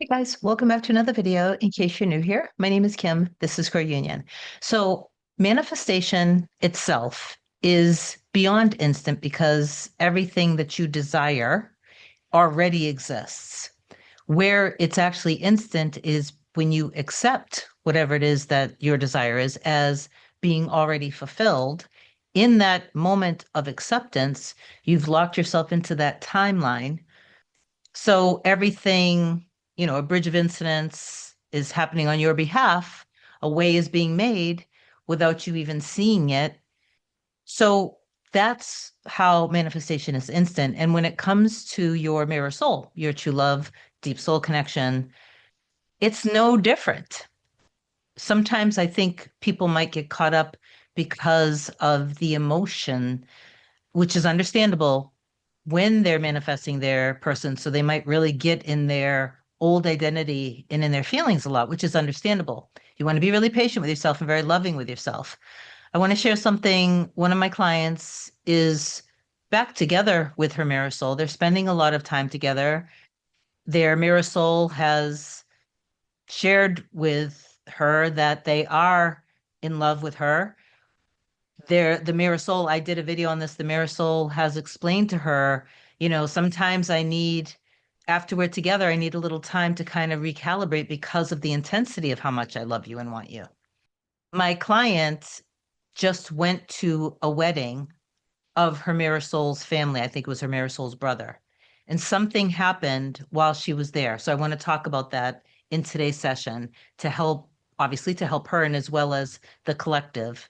Hey guys, welcome back to another video. In case you're new here, my name is Kim. This is Core Union. So, manifestation itself is beyond instant because everything that you desire already exists. Where it's actually instant is when you accept whatever it is that your desire is as being already fulfilled. In that moment of acceptance, you've locked yourself into that timeline, so everything, a bridge of incidents is happening on your behalf. A way is being made without you even seeing it. So that's how manifestation is instant. And when it comes to your mirror soul, your true love, deep soul connection, it's no different. Sometimes I think people might get caught up because of the emotion, which is understandable when they're manifesting their person. So they might really get in their old identity and in their feelings a lot, which is understandable. You want to be really patient with yourself and very loving with yourself. I want to share something. One of my clients is back together with her mirror soul. They're spending a lot of time together. Their mirror soul has shared with her that they are in love with her. The mirror soul, I did a video on this. The mirror soul has explained to her, sometimes after we're together, I need a little time to kind of recalibrate because of the intensity of how much I love you and want you. My client just went to a wedding of her mirror soul's family. I think it was her mirror soul's brother. And something happened while she was there. So I want to talk about that in today's session to help, obviously, to help her and as well as the collective.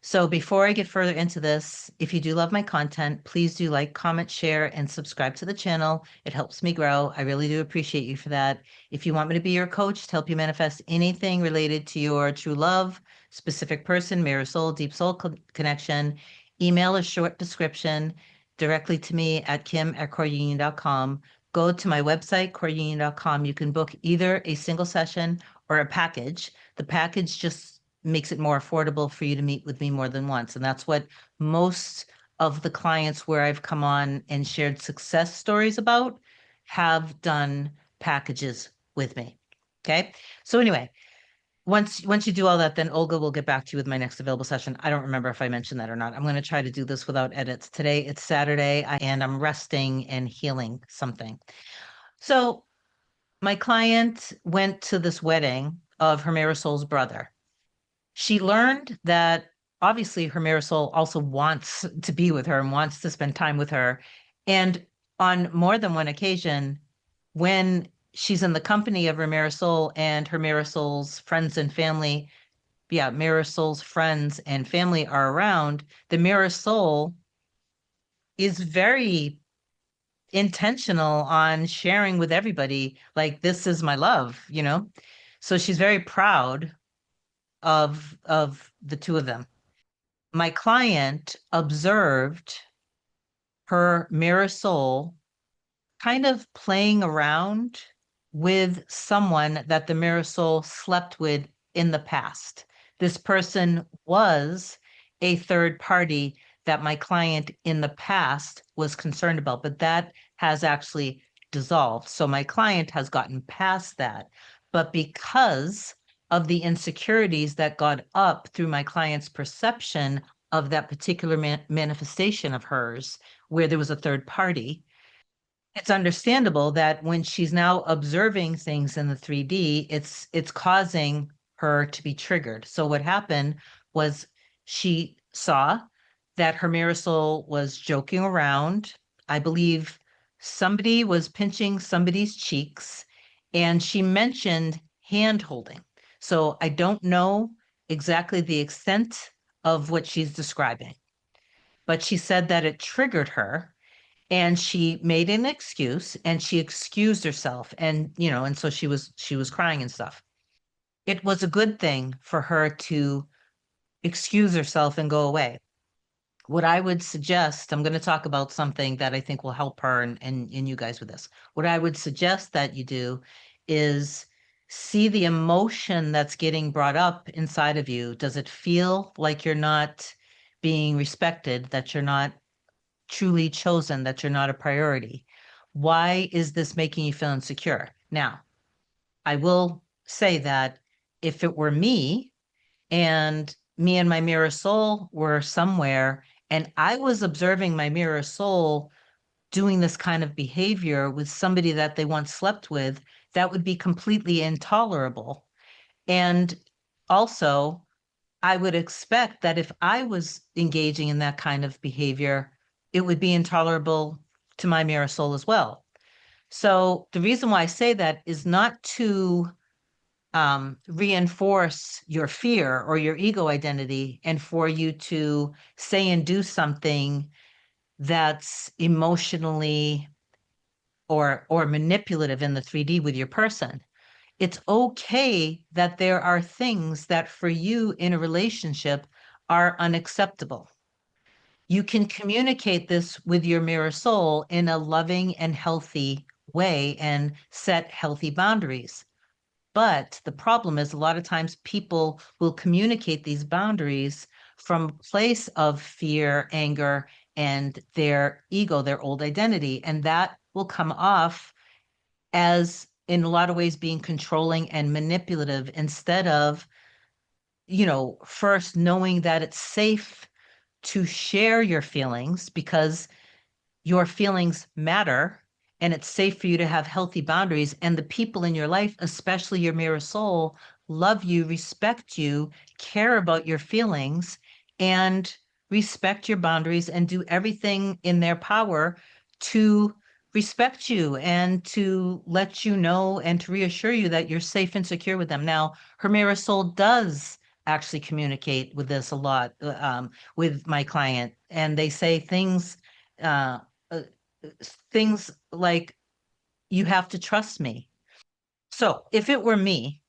So before I get further into this, if you do love my content, please do like, comment, share, and subscribe to the channel. It helps me grow. I really do appreciate you for that. If you want me to be your coach to help you manifest anything related to your true love, specific person, mirror soul, deep soul connection, email a short description directly to me at kim@coreunion.com. Go to my website, coreunion.com. You can book either a single session or a package. The package just makes it more affordable for you to meet with me more than once. And that's what most of the clients where I've come on and shared success stories about have done packages with me. Okay. So anyway, once you do all that, then Olga will get back to you with my next available session. I don't remember if I mentioned that or not. I'm going to try to do this without edits. Today it's Saturday and I'm resting and healing something. So my client went to this wedding of her Marisol's brother. She learned that obviously her Marisol also wants to be with her and wants to spend time with her. And on more than one occasion, when she's in the company of her Marisol and her Marisol's friends and family, yeah, Marisol's friends and family are around, the Marisol is very intentional on sharing with everybody, like, this is my love. So she's very proud of the two of them. My client observed her mirror soul kind of playing around with someone that the mirror soul slept with in the past. This person was a third party that my client in the past was concerned about, but that has actually dissolved. So my client has gotten past that. But because of the insecurities that got up through my client's perception of that particular manifestation of hers, where there was a third party, it's understandable that when she's now observing things in the 3D, it's causing her to be triggered. So what happened was she saw that her Marisol was joking around. I believe somebody was pinching somebody's cheeks, and she mentioned hand holding. So I don't know exactly the extent of what she's describing, but she said that it triggered her and she made an excuse and she excused herself, and so she was crying and stuff. It was a good thing for her to excuse herself and go away. What I would suggest, I'm going to talk about something that I think will help her and you guys with this. What I would suggest that you do is see the emotion that's getting brought up inside of you. Does it feel like you're not being respected, that you're not truly chosen, that you're not a priority? Why is this making you feel insecure? Now, I will say that if it were me and me and my mirror soul were somewhere and I was observing my mirror soul doing this kind of behavior with somebody that they once slept with, that would be completely intolerable. And also, I would expect that if I was engaging in that kind of behavior, it would be intolerable to my mirror soul as well. So the reason why I say that is not to reinforce your fear or your ego identity and for you to say and do something that's emotionally or manipulative in the 3D with your person. It's okay that there are things that for you in a relationship are unacceptable. You can communicate this with your mirror soul in a loving and healthy way and set healthy boundaries. But the problem is a lot of times people will communicate these boundaries from a place of fear, anger, and their ego, their old identity. And that will come off as, in a lot of ways, being controlling and manipulative instead of, first knowing that it's safe to share your feelings because your feelings matter and it's safe for you to have healthy boundaries. And the people in your life, especially your mirror soul, love you, respect you, care about your feelings, and respect your boundaries and do everything in their power to respect you and to let you know and to reassure you that you're safe and secure with them. Now, her mirror soul does actually communicate with this a lot with my client, and they say uh, uh, things like, you have to trust me. So if it were me,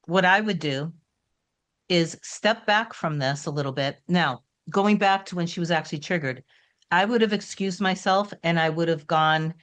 what I would do is step back from this a little bit. Now, going back to when she was actually triggered, I would have excused myself and I would have gone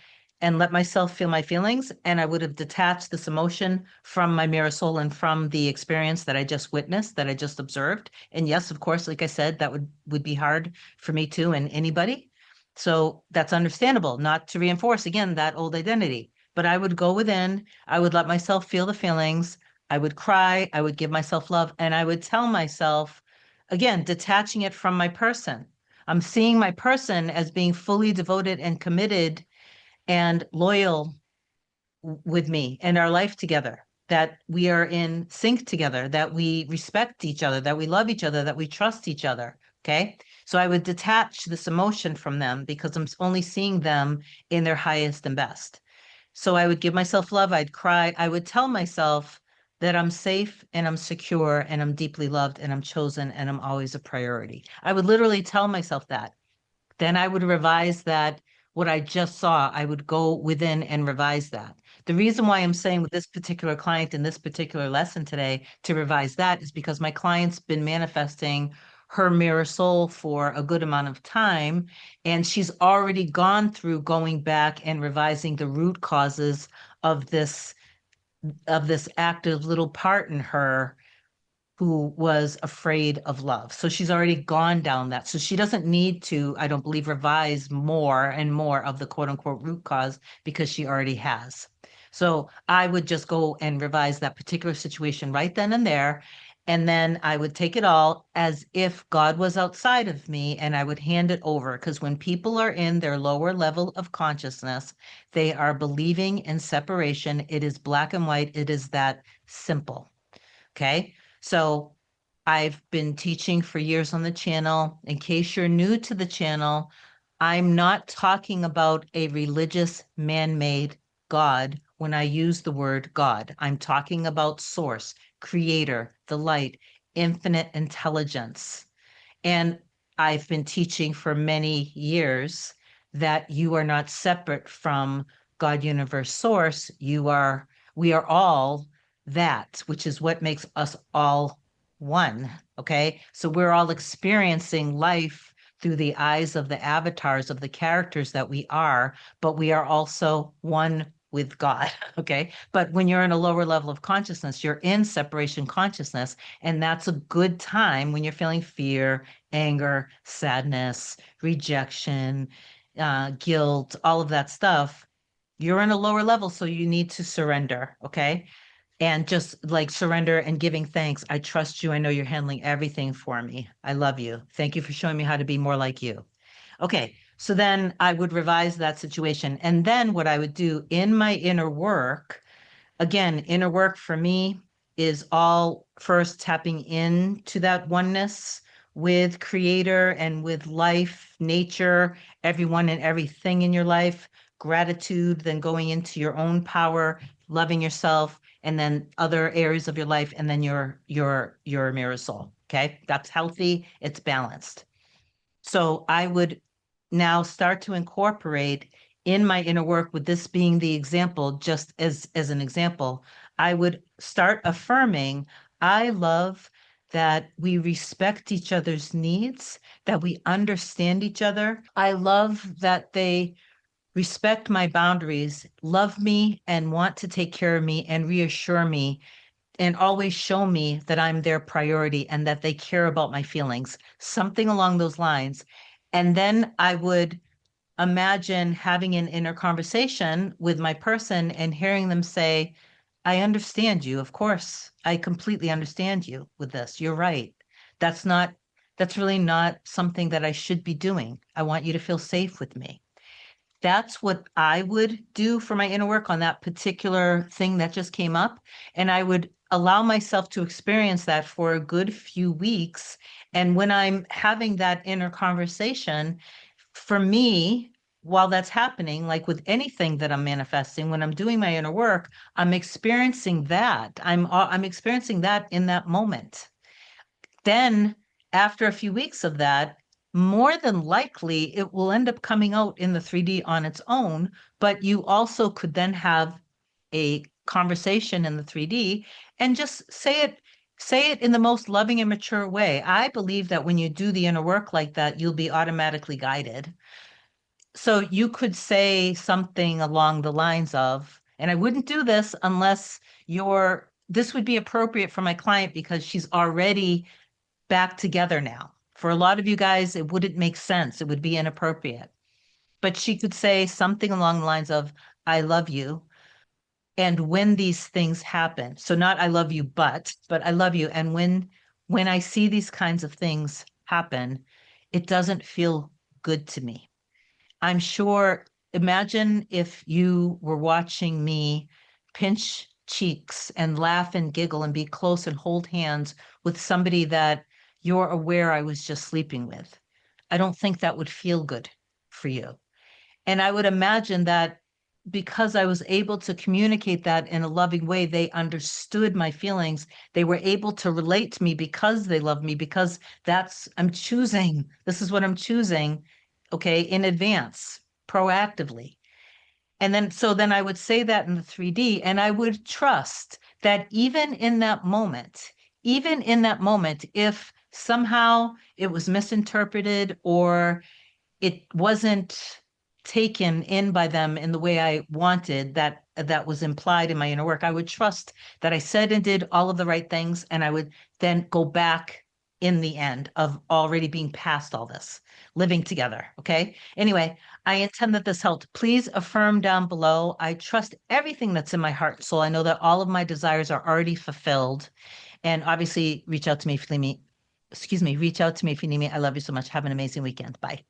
and let myself feel my feelings. And I would have detached this emotion from my mirror soul and from the experience that I just witnessed, that I just observed. And yes, of course, like I said, that would be hard for me too and anybody. So that's understandable, not to reinforce again that old identity. But I would go within, I would let myself feel the feelings. I would cry, I would give myself love, and I would tell myself, again, detaching it from my person. I'm seeing my person as being fully devoted and committed and loyal with me and our life together, that we are in sync together, that we respect each other, that we love each other, that we trust each other. Okay. So I would detach this emotion from them because I'm only seeing them in their highest and best. So I would give myself love. I'd cry. I would tell myself that I'm safe and I'm secure and I'm deeply loved and I'm chosen and I'm always a priority. I would literally tell myself that. Then I would revise that, what I just saw, I would go within and revise that. The reason why I'm saying with this particular client in this particular lesson today to revise that is because my client's been manifesting her mirror soul for a good amount of time, and she's already gone through going back and revising the root causes of this active little part in her who was afraid of love. So she's already gone down that. So she doesn't need to, I don't believe, revise more and more of the quote unquote root cause because she already has. So I would just go and revise that particular situation right then and there. And then I would take it all as if God was outside of me and I would hand it over. Because when people are in their lower level of consciousness, they are believing in separation. It is black and white, it is that simple. Okay. So I've been teaching for years on the channel. In case you're new to the channel, I'm not talking about a religious man-made God when I use the word God. I'm talking about source, creator, the light, infinite intelligence. And I've been teaching for many years that you are not separate from God, universe, source. We are all that, which is what makes us all one. Okay. So we're all experiencing life through the eyes of the avatars of the characters that we are, but we are also one with God. Okay. But when you're in a lower level of consciousness, you're in separation consciousness. And that's a good time when you're feeling fear, anger, sadness, rejection, guilt, all of that stuff. You're in a lower level, so you need to surrender. Okay. and just like surrender and giving thanks. I trust you. I know you're handling everything for me. I love you. Thank you for showing me how to be more like you. Okay. So then I would revise that situation. And then what I would do in my inner work, again, inner work for me is all first tapping into that oneness with creator and with life, nature, everyone and everything in your life, gratitude, then going into your own power, loving yourself, and then other areas of your life, and then your mirror soul. Okay. That's healthy, it's balanced. So I would now start to incorporate in my inner work, with this being the example, just as an example, I would start affirming, I love that we respect each other's needs, that we understand each other. I love that they respect my boundaries, love me, and want to take care of me and reassure me and always show me that I'm their priority and that they care about my feelings, something along those lines. And then I would imagine having an inner conversation with my person and hearing them say, I understand you. Of course, I completely understand you with this. You're right. That's not, that's really not something that I should be doing. I want you to feel safe with me. That's what I would do for my inner work on that particular thing that just came up. And I would allow myself to experience that for a good few weeks. And when I'm having that inner conversation, for me, while that's happening, like with anything that I'm manifesting, when I'm doing my inner work, I'm experiencing that. I'm experiencing that in that moment. Then, after a few weeks of that, more than likely it will end up coming out in the 3D on its own, but you also could then have a conversation in the 3D and just say it in the most loving and mature way. I believe that when you do the inner work like that, you'll be automatically guided. So you could say something along the lines of, and I wouldn't do this unless this would be appropriate for my client because she's already back together now. For a lot of you guys, it wouldn't make sense. It would be inappropriate. But she could say something along the lines of, I love you. And when these things happen, so not I love you, but I love you. And when I see these kinds of things happen, it doesn't feel good to me. I'm sure, imagine if you were watching me pinch cheeks and laugh and giggle and be close and hold hands with somebody that you're aware I was just sleeping with. I don't think that would feel good for you. And I would imagine that because I was able to communicate that in a loving way, they understood my feelings. They were able to relate to me because they love me, because I'm choosing, this is what I'm choosing, okay, in advance, proactively. And then I would say that in the 3D, and I would trust that even in that moment, if somehow it was misinterpreted or it wasn't taken in by them in the way I wanted, that was implied in my inner work, I would trust that I said and did all of the right things, and I would then go back in the end of already being past all this, living together. Okay. Anyway, I intend that this helped. Please affirm down below. I trust everything that's in my heart and soul. I know that all of my desires are already fulfilled. And obviously, reach out to me if you need me. Excuse me, reach out to me if you need me. I love you so much. Have an amazing weekend. Bye.